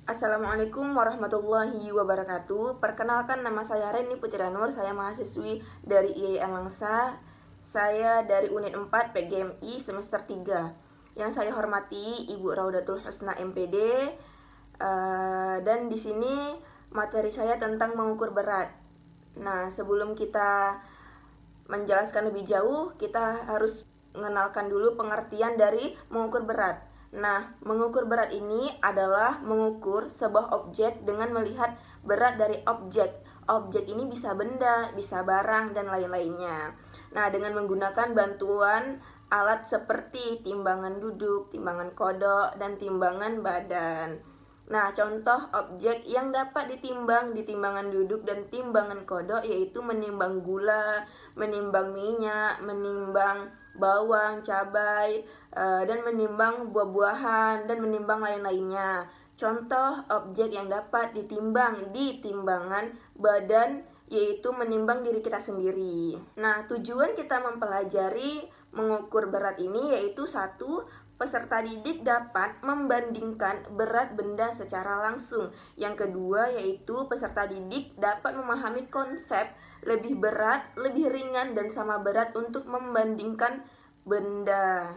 Assalamualaikum warahmatullahi wabarakatuh. Perkenalkan, nama saya Reni Putri Nur. Saya mahasiswi dari IAIN Langsa. Saya dari Unit 4 PGMI semester 3. Yang saya hormati Ibu Raudatul Husna MPD. Dan di sini materi saya tentang mengukur berat. Nah, sebelum kita menjelaskan lebih jauh, kita harus mengenalkan dulu pengertian dari mengukur berat. Nah, mengukur berat ini adalah mengukur sebuah objek dengan melihat berat dari objek. Objek ini bisa benda, bisa barang, dan lain-lainnya. Nah, dengan menggunakan bantuan alat seperti timbangan duduk, timbangan kodok, dan timbangan badan. Nah, contoh objek yang dapat ditimbang di timbangan duduk dan timbangan kodok yaitu menimbang gula, menimbang minyak, menimbang bawang, cabai, dan menimbang buah-buahan, dan menimbang lain-lainnya. Contoh objek yang dapat ditimbang di timbangan badan yaitu menimbang diri kita sendiri. Nah, tujuan kita mempelajari mengukur berat ini yaitu satu, peserta didik dapat membandingkan berat benda secara langsung. Yang kedua yaitu peserta didik dapat memahami konsep lebih berat, lebih ringan, dan sama berat untuk membandingkan benda.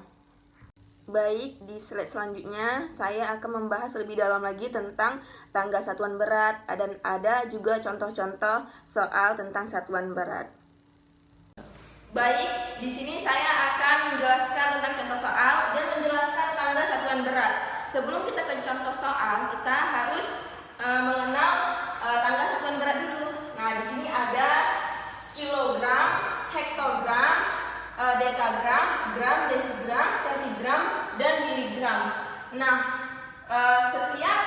Baik, di slide selanjutnya saya akan membahas lebih dalam lagi tentang tangga satuan berat dan ada juga contoh-contoh soal tentang satuan berat. Baik, di sini saya akan menjelaskan tentang contoh soal dan menjelaskan tangga satuan berat. Sebelum kita ke contoh soal, kita harus mengenal tangga satuan berat dulu. Nah, di sini ada kilogram, hektogram, dekagram, gram, desigram, sentigram, dan miligram. Nah, setiap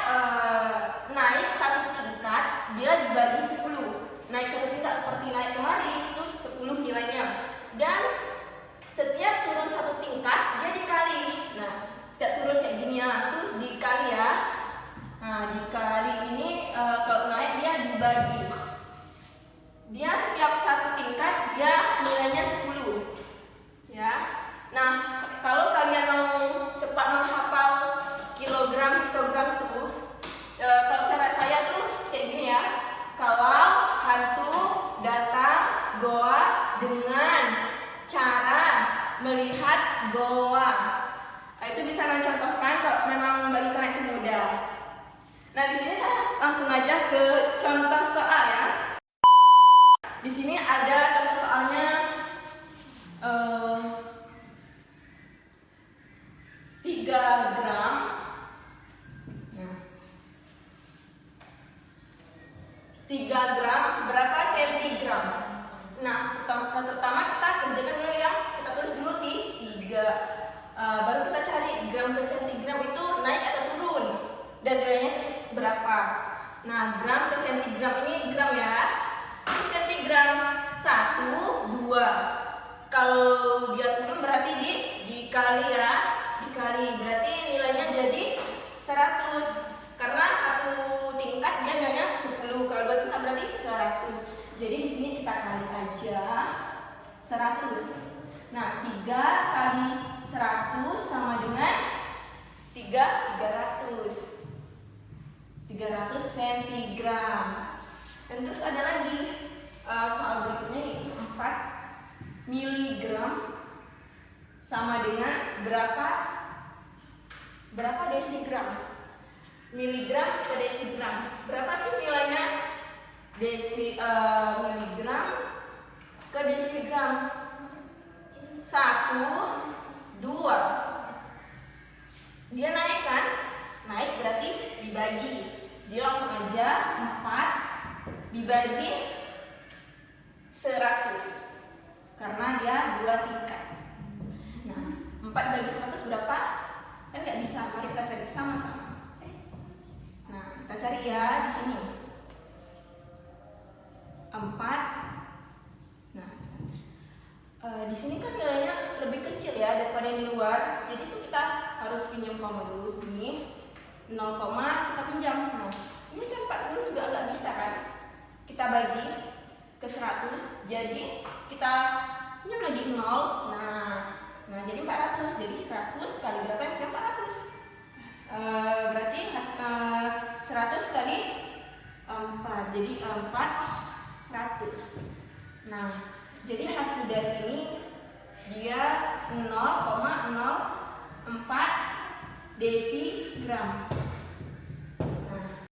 naik satu tingkat dia dibagi 10. Naik satu tingkat seperti naik kemari itu 10 nilainya. Dan setiap turun satu tingkat dia dikali. Nah, setiap turun kayak gini ya, itu dikali ya. Nah, dikali ini kalau naik dia dibagi. Dia setiap satu tingkat dia nilainya 10. Ya. Nah, kalau kalian mau cepat menghafal kilogram, hektogram tuh, kalau cara saya tuh kayak gini ya. Kalau hantu datang goa dengan cara melihat goa, itu bisa kalian contohkan kalau memang bagi kalian itu mudah. Nah, di sini saya langsung aja ke contoh soal ya. Di sini ada contoh soalnya 3 gram. Nah, 3 gram berapa sentigram? Nah, pertama kita kerjakan dulu ya. Kita tulis dulu 3. Baru kita cari gram ke sentigram itu naik atau turun dan nilainya berapa. Nah, gram ke sentigram ini gram ya. Ini sentigram 1, 2. Kalau dia turun berarti dikali ya. Dikali berarti nilainya jadi 100. Karena satu tingkat dia nilainya 10. Kalau 2 tingkat berarti 100. Jadi di sini kita kali aja 100. Nah, 3 kali 100 sama dengan 300. 300 sentigram. Dan terus ada lagi soal berikutnya yaitu 4 miligram sama dengan berapa desigram? Miligram ke desigram. Berapa sih nilainya? Miligram ke desigram. 1, 2. Dia naik kan? Naik berarti dibagi. Jadi langsung aja 4 dibagi 100. Karena dia 2 tingkat. Nah, 4 bagi 100 berapa? Kan nggak bisa. Mari kita cari sama-sama. Nah, kita cari ya di sini. 4. Nah, di sini kan nilainya lebih kecil ya daripada yang di luar. Jadi itu kita harus pinjam koma dulu nih. 0, kita pinjam. Nah, ini kan 40 juga agak bisa kan? Kita bagi ke 100. Jadi kita pinjam lagi 0. Nah, jadi 400. Jadi 100 kali berapa yang 400? Berarti 100 jadi 400. Nah, jadi hasil dari ini dia 0,04 desigram. Nah,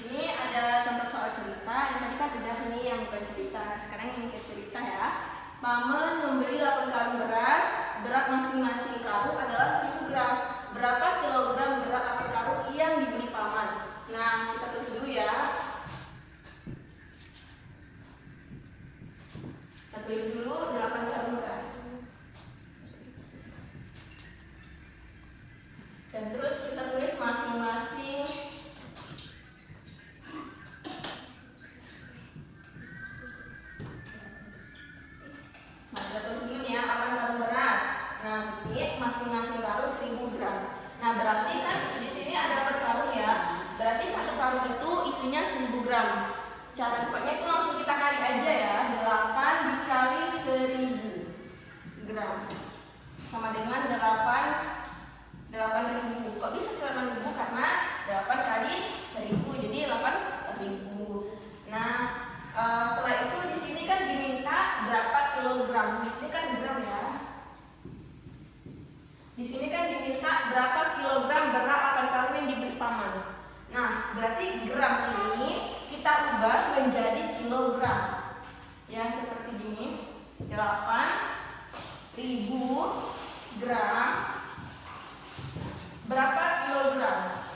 ini ada contoh soal cerita. Yang tadi kan udah ini yang bukan cerita. Sekarang yang bukan cerita ya. Paman membeli 8 karung beras. Berat masing-masing karung adalah 1000 gram. Berapa kilogram berat 8 karung yang dibeli paman? Nah, kita tulis dulu ya. Kita tulis dulu 8 karung beras. Dan terus kita tulis masing-masing masing-masing karung 1000 gram. Nah, berarti kan di sini ada 4 karung ya. Berarti satu karung itu isinya 1000 gram. Cara cepatnya itu langsung kita kali aja ya. 8 dikali 1000 gram sama dengan 8.000. Kok bisa 8.000? Karena 8 kali 1000 jadi 8.000. Nah, setelah itu di sini kan diminta berapa kilogram. Di sini kan gram ya. Di sini kan diminta berapa kilogram berat 8 karung yang dibeli paman. Nah, berarti gram ini kita ubah menjadi kilogram. Ya, seperti gini. 8.000 gram. Berapa kilogram?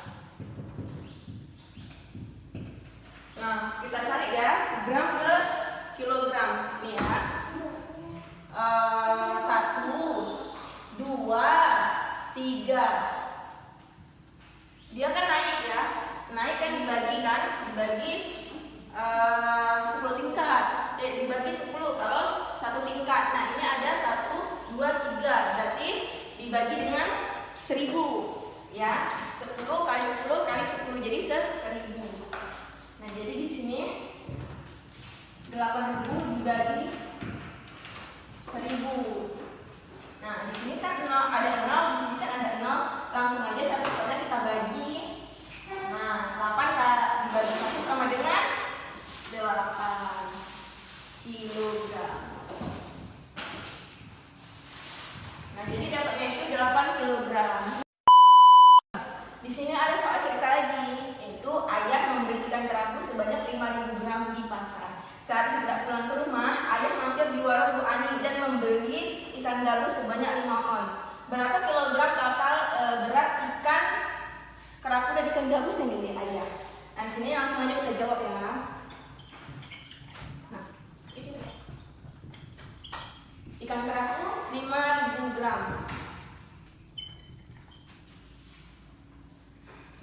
Nah, kita cari ya, gram ke kilogram. Nih ya. 1, 2, 3. Dia kan naik ya. Naik kan dibagi 10 tingkat. Dibagi 10 kalau 1 tingkat. Nah, ini ada 1, 2, 3. Berarti dibagi dengan 1000. Ya, 10 kali 10 kali 10 jadi 1000. Nah, jadi di sini 8.000 dibagi 1000. Nah, di sini kan ada 0, di sini kan ada 0. Langsung aja satu-satunya kita bagi. Nah, 8 dibagi 1 sama dengan 8 kilogram. Nah, jadi dapatnya itu 8 kilogram. Di sini ada soal cerita lagi, yaitu ayah membeli ikan kerapu sebanyak 5.000 gram di pasar. Saat hendak pulang ke rumah, ayah mampir di warung Bu Ani dan membeli ikan gabus sebanyak 5 ons. Berapa kilogram total berat ikan kerapu dan ikan gabus yang dibeli ayah? Nah, sini langsung aja kita jawab ya. Nah, ikan kerapu 5.000 gram.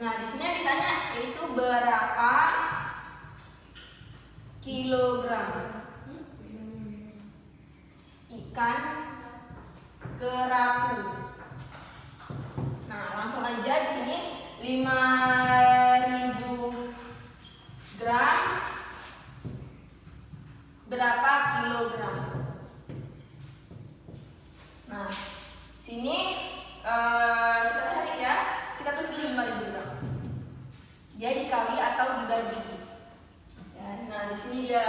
Nah, di sini ditanya yaitu berapa kilogram ikan kerapu. Nah, langsung aja di sini 5.000 gram berapa kilogram. Nah, sini kita cari ya. Kita tulis dulu 5.000 gram. Dia dikali atau dibagi. Ya, nah, di sini dia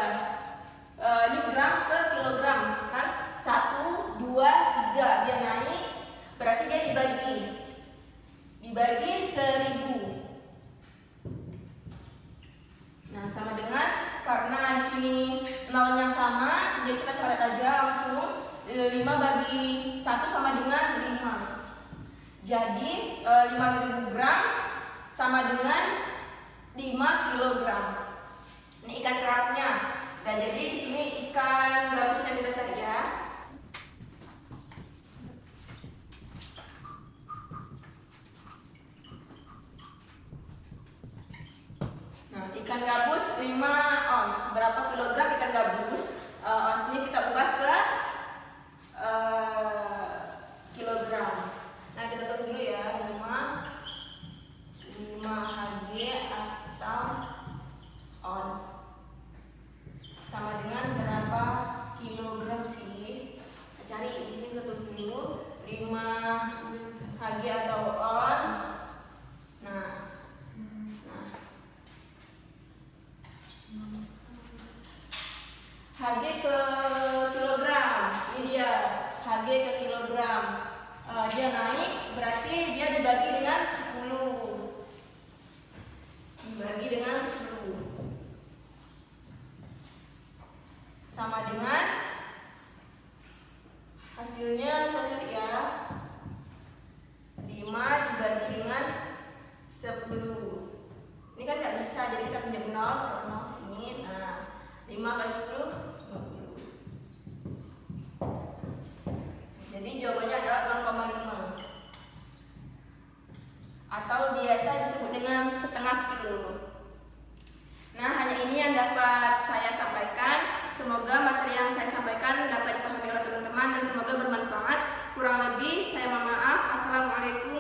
ini gram ke kilogram kan 1, 2, 3 dia naik, berarti dia dibagi 1000. Nah, sama dengan karena di sini nolnya sama, jadi kita coret aja langsung 5 bagi 1 sama dengan 5. Jadi 5.000 gram sama dengan 5 kilogram. Ini ikan kerapunya. Dan jadi di sini ikan gabusnya kita cari ya. Nah, ikan gabus 5 ons. Berapa kilogram ikan gabus? Onsnya kita ubah ke kilogram. Nah, kita tulis dulu ya, 5 Hg atau ons sama dengan berapa kilogram sih? Kita cari di sini, kita tulis dulu 5 Hg atau ons. Nah, Hg ke kilogram. Ini dia Hg ke kilogram. Dia naik, berarti dia dibagi dengan 10. Dibagi dengan 10 sama dengan hasilnya, kita cari ya, 5 dibagi dengan 10. Ini kan nggak bisa, jadi kita pinjam 0, taruh 0 sini. Nah, 5 kali 10 20. Jadi jawabannya adalah 0,5 atau biasa disebut dengan setengah kilo. Nah, hanya ini yang dapat saya sampaikan. Semoga materi yang saya sampaikan dapat dipahami oleh teman-teman dan semoga bermanfaat. Kurang lebih saya mohon maaf. Assalamualaikum.